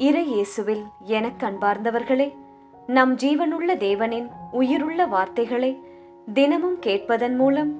இறை இயேசுவில் எனக்கு அன்பார்ந்தவர்களே, நம் ஜீவனுள்ள தேவனின் உயிருள்ள வார்த்தைகளை தினமும் கேட்பதன் மூலம்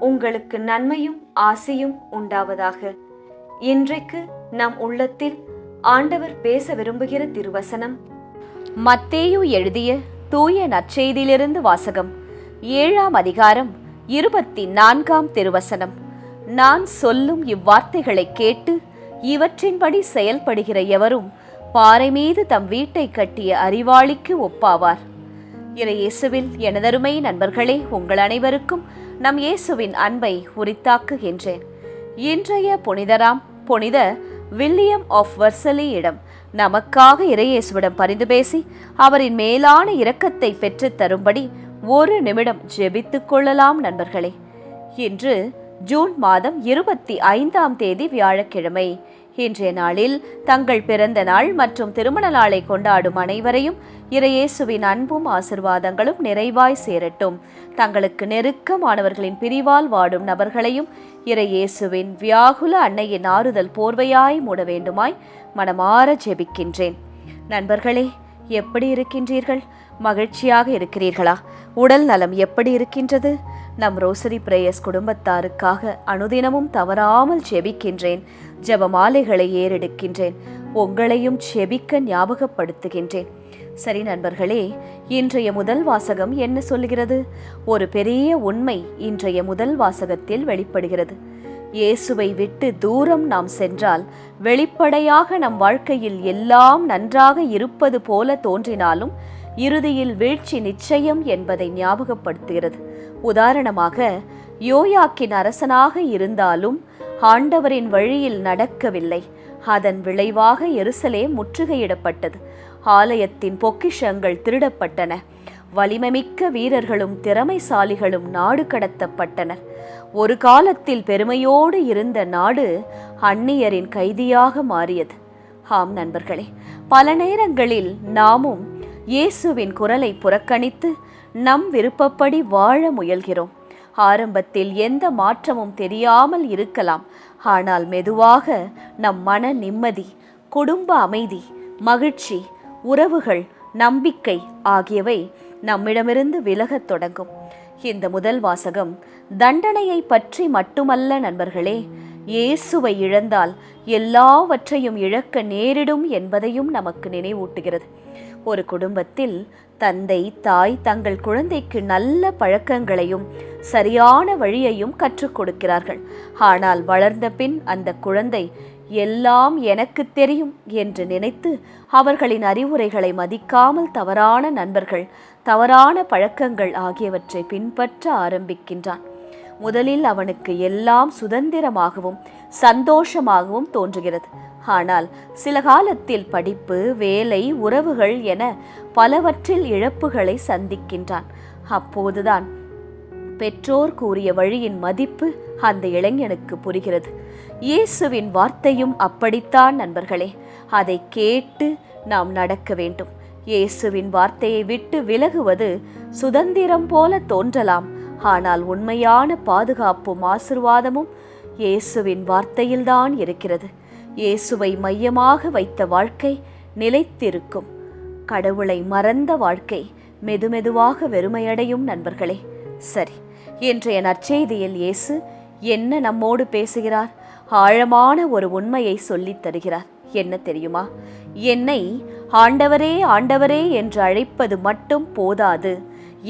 உங்களுக்கு நன்மையும் ஆசியும் உண்டாவதாக. இன்றைக்கு நம் உள்ளத்தில் ஆண்டவர் பேச விரும்புகிற திருவசனம் மத்தேயு எழுதிய தூய நற்செய்தியிலிருந்து வாசகம். 7ஆம் அதிகாரம் 24ஆம் திருவசனம். நான் சொல்லும் இவ்வார்த்தைகளை கேட்டு இவற்றின்படி செயல்படுகிற எவரும் பாறை மீது தம் வீட்டை கட்டிய அறிவாளிக்கு ஒப்பாவார். இறை இயேசுவில் எனதருமை நண்பர்களே, உங்கள் அனைவருக்கும் நம் இயேசுவின் அன்பை உரித்தாக்குகின்றேன். இன்றைய புனிதராம் புனித வில்லியம் ஆஃப் வர்சலியிடம் நமக்காக இறை இயேசுவிடம் பரிந்து பேசி அவரின் மேலான இரக்கத்தை பெற்று தரும்படி ஒரு நிமிடம் ஜெபித்துக் கொள்ளலாம் நண்பர்களே. இன்று ஜூன் மாதம் 25ஆம் தேதி வியாழக்கிழமை. இன்றைய நாளில் தங்கள் பிறந்த நாள் மற்றும் திருமண நாளை கொண்டாடும் அனைவரையும் இறையேசுவின் அன்பும் ஆசிர்வாதங்களும் நிறைவாய் சேரட்டும். தங்களுக்கு நெருக்கமானவர்களின் பிரிவால் வாடும் நபர்களையும் இறையேசுவின் வியாகுல அன்னையின் ஆறுதல் போர்வையாய் மூட வேண்டுமாய் மனமாற ஜெபிக்கின்றேன். நண்பர்களே, எப்படி இருக்கின்றீர்கள்? மகிழ்ச்சியாக இருக்கிறீர்களா? உடல் நலம் எப்படி இருக்கின்றது? நம் ரோசரி பிரேயர்ஸ் குடும்பத்தாருக்காக அனுதினமும் தவறாமல் ஜெபிக்கின்றேன். ஜெபமாலைகளை ஏறெடுக்கின்றேன். உங்களையும் ஜெபிக்க ஞாபகப்படுத்துகின்றேன். சரி நண்பர்களே, இன்றைய முதல் வாசகம் என்ன சொல்லுகிறது? ஒரு பெரிய உண்மை இன்றைய முதல் வாசகத்தில் வெளிப்படுகிறது. இயேசுவை விட்டு தூரம் நாம் சென்றால் வெளிப்படையாக நம் வாழ்க்கையில் எல்லாம் நன்றாக இருப்பது போல தோன்றினாலும் இறுதியில் வீழ்ச்சி நிச்சயம் என்பதை ஞாபகப்படுத்துகிறது. உதாரணமாக, யோயாக்கின் அரசனாக இருந்தாலும் ஆண்டவரின் வழியில் நடக்கவில்லை. அதன் விளைவாக எருசலேம் முற்றுகையிடப்பட்டது. ஆலயத்தின் பொக்கிஷங்கள் திருடப்பட்டன. வலிமைமிக்க வீரர்களும் திறமைசாலிகளும் நாடு கடத்தப்பட்டனர். ஒரு காலத்தில் பெருமையோடு இருந்த நாடு அந்நியரின் கைதியாக மாறியது. ஆம் நண்பர்களே, பல நேரங்களில் நாமும் இயேசுவின் குரலை புறக்கணித்து நம் விருப்பப்படி வாழ முயல்கிறோம். ஆரம்பத்தில் எந்த மாற்றமும் தெரியாமல் இருக்கலாம். ஆனால் மெதுவாக நம் மன நிம்மதி, குடும்ப அமைதி, மகிழ்ச்சி, உறவுகள், நம்பிக்கை ஆகியவை நம்மிடமிருந்து விலகத் தொடங்கும். இந்த முதல் வாசகம் தண்டனையை பற்றி மட்டுமல்ல நண்பர்களே, இயேசுவை இழந்தால் எல்லாவற்றையும் இழக்க நேரிடும் என்பதையும் நமக்கு நினைவூட்டுகிறது. ஒரு குடும்பத்தில் தந்தை தாய் தங்கள் குழந்தைக்கு நல்ல பழக்கங்களையும் சரியான வழியையும் கற்றுக் கொடுக்கிறார்கள். ஆனால் வளர்ந்த பின் அந்த குழந்தை எல்லாம் எனக்கு தெரியும் என்று நினைத்து அவர்களின் அறிவுரைகளை மதிக்காமல் தவறான நண்பர்கள், தவறான பழக்கங்கள் ஆகியவற்றை பின்பற்ற ஆரம்பிக்கின்றான். முதலில் அவனுக்கு எல்லாம் சுதந்திரமாகவும் சந்தோஷமாகவும் தோன்றுகிறது. ஆனால் சில காலத்தில் படிப்பு, வேலை, உறவுகள் என பலவற்றில் இழப்புகளை சந்திக்கின்றான். அப்போதுதான் பெற்றோர் கூறிய வழியின் மதிப்பு அந்த இளைஞனுக்கு புரிகிறது. இயேசுவின் வார்த்தையும் அப்படித்தான் நண்பர்களே. அதை கேட்டு நாம் நடக்க வேண்டும். இயேசுவின் வார்த்தையை விட்டு விலகுவது சுதந்திரம் போல தோன்றலாம். ஆனால் உண்மையான பாதுகாப்பும் ஆசிர்வாதமும் இயேசுவின் வார்த்தையில்தான் இருக்கிறது. இயேசுவை மையமாக வைத்த வாழ்க்கை நிலைத்திருக்கும். கடவுளை மறந்த வாழ்க்கை மெதுமெதுவாக வெறுமையடையும் நண்பர்களே. சரி, இன்றைய நற்செய்தியில் இயேசு என்ன நம்மோடு பேசுகிறார்? ஆழமான ஒரு உண்மையை சொல்லித் தருகிறார். என்ன தெரியுமா? என்னை ஆண்டவரே ஆண்டவரே என்று அழைப்பது மட்டும் போதாது,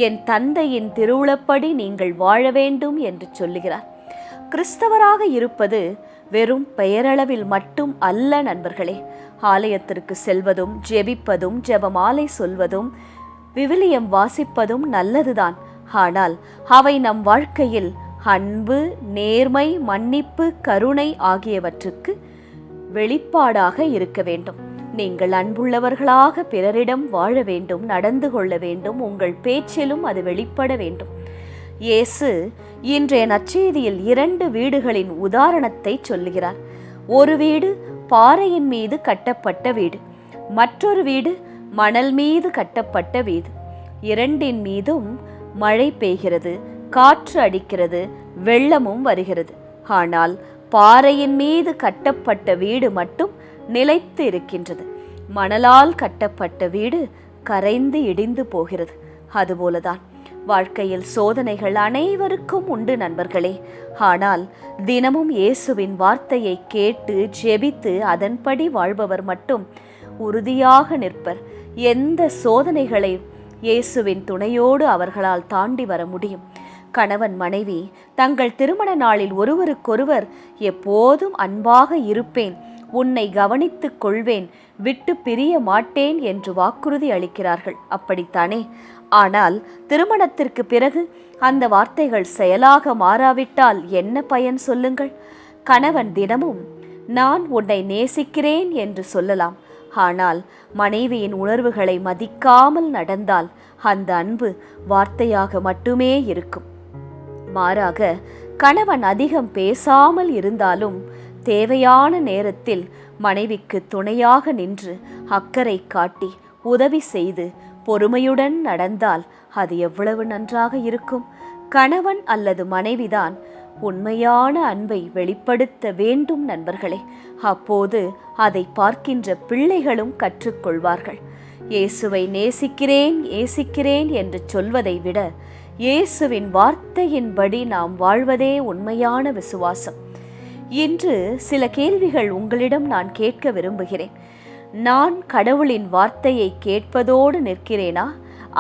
என் தந்தையின் திருவுளப்படி நீங்கள் வாழ வேண்டும் என்று சொல்லுகிறார். கிறிஸ்தவராக இருப்பது வெறும் பெயரளவில் மட்டும் அல்ல நண்பர்களே. ஆலயத்திற்கு செல்வதும், ஜெபிப்பதும், ஜெபமாலை சொல்வதும், விவிலியம் வாசிப்பதும் நல்லதுதான். ஆனால் அவை நம் வாழ்க்கையில் அன்பு, நேர்மை, மன்னிப்பு, கருணை ஆகியவற்றுக்கு வெளிப்பாடாக இருக்க வேண்டும். நீங்கள் அன்புள்ளவர்களாக பிறரிடம் வாழ வேண்டும், நடந்து கொள்ள வேண்டும். உங்கள் பேச்சிலும் அது வெளிப்பட வேண்டும். இயேசு இன்றைய நற்செய்தியில் 2 வீடுகளின் உதாரணத்தை சொல்லுகிறார். ஒரு வீடு பாறையின் மீது கட்டப்பட்ட வீடு, மற்றொரு வீடு மணல் மீது கட்டப்பட்ட வீடு. இரண்டின் மீதும் மழை பெய்கிறது, காற்று அடிக்கிறது, வெள்ளமும் வருகிறது. ஆனால் பாறையின் மீது கட்டப்பட்ட வீடு மட்டும் நிலைத்து இருக்கின்றது. மணலால் கட்டப்பட்ட வீடு கரைந்து இடிந்து போகிறது. அதுபோலதான் வாழ்க்கையில் சோதனைகள் அனைவருக்கும் உண்டு நண்பர்களே. ஆனால் தினமும் இயேசுவின் வார்த்தையை கேட்டு ஜெபித்து அதன்படி வாழ்பவர் மட்டும் உறுதியாக நிற்பர். எந்த சோதனைகளை இயேசுவின் துணையோடு அவர்களால் தாண்டி வர முடியும். கணவன் மனைவி தங்கள் திருமண நாளில் ஒருவருக்கொருவர் எப்போதும் அன்பாக இருப்பேன், உன்னை கவனித்துக் கொள்வேன், விட்டு பிரிய மாட்டேன் என்று வாக்குறுதி அளிக்கிறார்கள். அப்படித்தானே? ஆனால் திருமணத்திற்கு பிறகு அந்த வார்த்தைகள் செயலாக மாறாவிட்டால் என்ன பயன் சொல்லுங்கள்? கணவன் தினமும் நான் உன்னை நேசிக்கிறேன் என்று சொல்லலாம். ஆனால் மனைவியின் உணர்வுகளை மதிக்காமல் நடந்தால் அந்த அன்பு வார்த்தையாக மட்டுமே இருக்கும். மாறாக கணவன் அதிகம் பேசாமல் இருந்தாலும் தேவையான நேரத்தில் மனைவிக்கு துணையாக நின்று அக்கறை காட்டி உதவி செய்து பொறுமையுடன் நடந்தால் அது எவ்வளவு நன்றாக இருக்கும். கணவன் அல்லது மனைவிதான் உண்மையான அன்பை வெளிப்படுத்த வேண்டும் நண்பர்களே. அப்போது அதை பார்க்கின்ற பிள்ளைகளும் கற்றுக்கொள்வார்கள். இயேசுவை நேசிக்கிறேன் நேசிக்கிறேன் என்று சொல்வதை விட இயேசுவின் வார்த்தையின்படி நாம் வாழ்வதே உண்மையான விசுவாசம். இன்று சில கேள்விகள் உங்களிடம் நான் கேட்க விரும்புகிறேன். நான் கடவுளின் வார்த்தையை கேட்பதோடு நிற்கிறேனா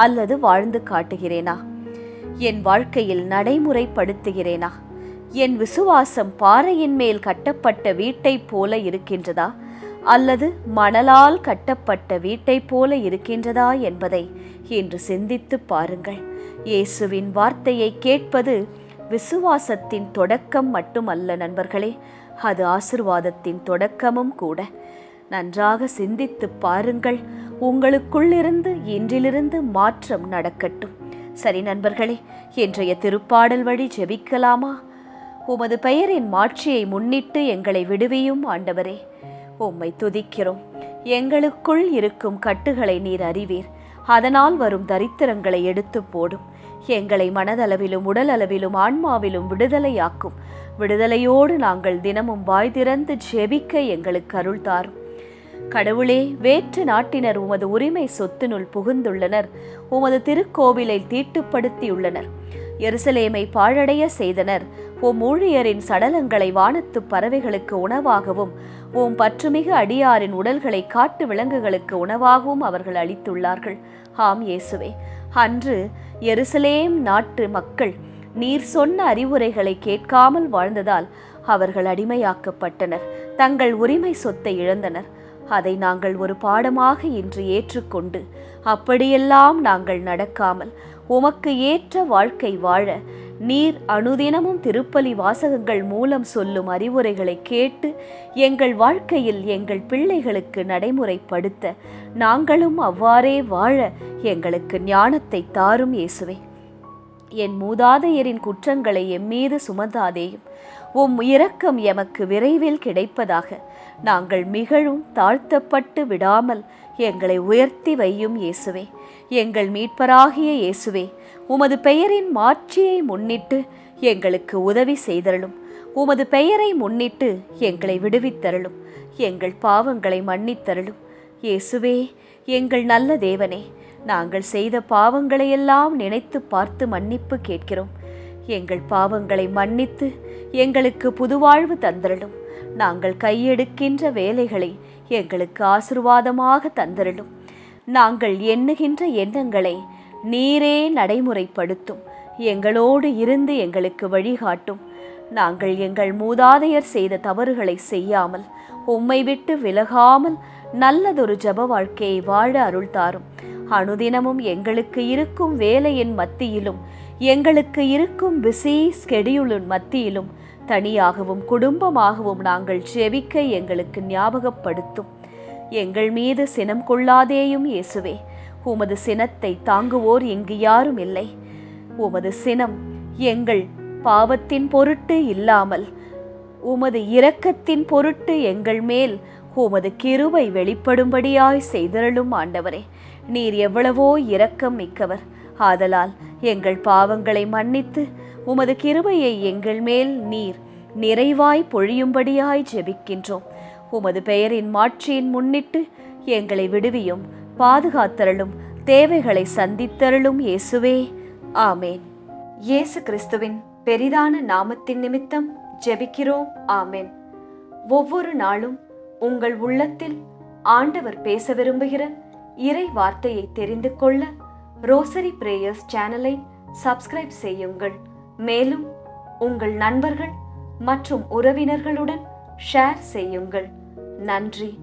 அல்லது வாழ்ந்து காட்டுகிறேனா? என் வாழ்க்கையில் நடைமுறைப்படுத்துகிறேனா? என் விசுவாசம் பாறையின் மேல் கட்டப்பட்ட வீட்டைப் போல இருக்கின்றதா அல்லது மணலால் கட்டப்பட்ட வீட்டைப் போல இருக்கின்றதா என்பதை இன்று சிந்தித்து பாருங்கள். இயேசுவின் வார்த்தையை கேட்பது விசுவாசத்தின் தொடக்கம் மட்டுமல்ல நண்பர்களே, அது ஆசீர்வாதத்தின் தொடக்கமும் கூட. நன்றாக சிந்தித்து பாருங்கள். உங்களுக்குள்ளிருந்து இன்றிலிருந்து மாற்றம் நடக்கட்டும். சரி நண்பர்களே, இன்றைய திருப்பாடல் வழி ஜெபிக்கலாமா? உமது பெயரின் மாட்சியை முன்னிட்டு எங்களை விடுவியும் ஆண்டவரே. உம்மை துதிக்கிறோம். எங்களுக்குள் இருக்கும் கட்டுகளை நீர் அறிவீர். அதனால் வரும் தரித்திரங்களை எடுத்து போடும். எங்களை மனதளவிலும் உடல் அளவிலும் ஆன்மாவிலும் விடுதலையாக்கும். விடுதலையோடு நாங்கள் தினமும் வாய் திறந்து ஜெபிக்க எங்களுக்கு அருள் தாரும். கடவுளே, வேற்று நாட்டினர் உமது உரிமை சொத்தினுள் புகுந்துள்ளனர். உமது திருக்கோவிலை தீட்டுப்படுத்தியுள்ளனர். எருசலேமை பாழடைய செய்தனர். உம் ஊழியரின் சடலங்களை வானத்து பறவைகளுக்கு உணவாகவும் உம் பற்றுமிகு அடியாரின் உடல்களை காட்டு விலங்குகளுக்கு உணவாகவும் அவர்கள் அளித்துள்ளார்கள். ஆம் இயேசுவே, அன்று எருசலேம் நாட்டு மக்கள் நீர் சொன்ன அறிவுரைகளை கேட்காமல் வாழ்ந்ததால் அவர்கள் அடிமையாக்கப்பட்டனர். தங்கள் உரிமை சொத்தை இழந்தனர். அதை நாங்கள் ஒரு பாடமாக இன்று ஏற்றுக்கொண்டு அப்படியெல்லாம் நாங்கள் நடக்காமல் உமக்கு ஏற்ற வாழ்க்கை வாழ நீர் அனுதினமும் திருப்பலி வாசகங்கள் மூலம் சொல்லும் அறிவுரைகளை கேட்டு எங்கள் வாழ்க்கையில் எங்கள் பிள்ளைகளுக்கு நடைமுறைப்படுத்த நாங்களும் அவ்வாறே வாழ எங்களுக்கு ஞானத்தை தாரும் இயேசுவே. என் மூதாதையரின் குற்றங்களை எம்மீது சுமந்தாதேயும். உம் இரக்கம் எமக்கு விரைவில் கிடைப்பதாக. நாங்கள் மிகவும் தாழ்த்தப்பட்டு விடாமல் எங்களை உயர்த்தி வையும் இயேசுவே. எங்கள் மீட்பராகிய இயேசுவே, உமது பெயரின் மாட்சியை முன்னிட்டு எங்களுக்கு உதவி செய்தருளும். உமது பெயரை முன்னிட்டு எங்களை விடுவித்தருளும். எங்கள் பாவங்களை மன்னித்தருளும். இயேசுவே, எங்கள் நல்ல தேவனே, நாங்கள் செய்த பாவங்களையெல்லாம் நினைத்து பார்த்து மன்னிப்பு கேட்கிறோம். எங்கள் பாவங்களை மன்னித்து எங்களுக்கு புதுவாழ்வு தந்தருளும். நாங்கள் கையெடுக்கின்ற வேலைகளை எங்களுக்கு ஆசீர்வாதமாக தந்தருளும். நாங்கள் எண்ணுகின்ற எண்ணங்களை நீரே நடைமுறைப்படுத்தும். எங்களோடு இருந்து எங்களுக்கு வழிகாட்டும். நாங்கள் எங்கள் மூதாதையர் செய்த தவறுகளை செய்யாமல் உம்மை விட்டு விலகாமல் நல்லதொரு ஜப வாழ்க்கையை வாழ அருள் தாரும். அனுதினமும் எங்களுக்கு இருக்கும் வேலையின் மத்தியிலும் எங்களுக்கு இருக்கும் பிஸி ஸ்கெடியூலின் மத்தியிலும் தனியாகவும் குடும்பமாகவும் நாங்கள் ஜெபிக்க எங்களுக்கு ஞாபகப்படுத்தும். எங்கள் மீது சினம் கொள்ளாதேயும் இயேசுவே. உமது சினத்தை தாங்குவோர் இங்கு யாரும் இல்லை. உமது சினம் எங்கள் பாவத்தின் பொருட்டு இல்லாமல் உமது இரக்கத்தின் பொருட்டு எங்கள் மேல் உமது கிருபை வெளிப்படும்படியாய் செய்தருளும் ஆண்டவரே. நீர் எவ்வளவோ இரக்கம் மிக்கவர். ஆதலால் எங்கள் பாவங்களை மன்னித்து உமது கிருபையை எங்கள் மேல் நீர் நிறைவாய் பொழியும்படியாய் ஜெபிக்கின்றோம். உமது பெயரின் மாட்சியின் முன்னிட்டு எங்களை விடுவியும், பாதுகாத்தருளும், தேவைகளை சந்தித்தருளும் இயேசுவே. ஆமேன். இயேசு கிறிஸ்துவின் பெரிதான நாமத்தின் நிமித்தம் ஜெபிக்கிறோம். ஆமென். ஒவ்வொரு நாளும் உங்கள் உள்ளத்தில் ஆண்டவர் பேச விரும்புகிற இறை வார்த்தையை தெரிந்து கொள்ள ரோசரி பிரேயர்ஸ் சேனலை சப்ஸ்கிரைப் செய்யுங்கள். மேலும் உங்கள் நண்பர்கள் மற்றும் உறவினர்களுடன் ஷேர் செய்யுங்கள். நன்றி.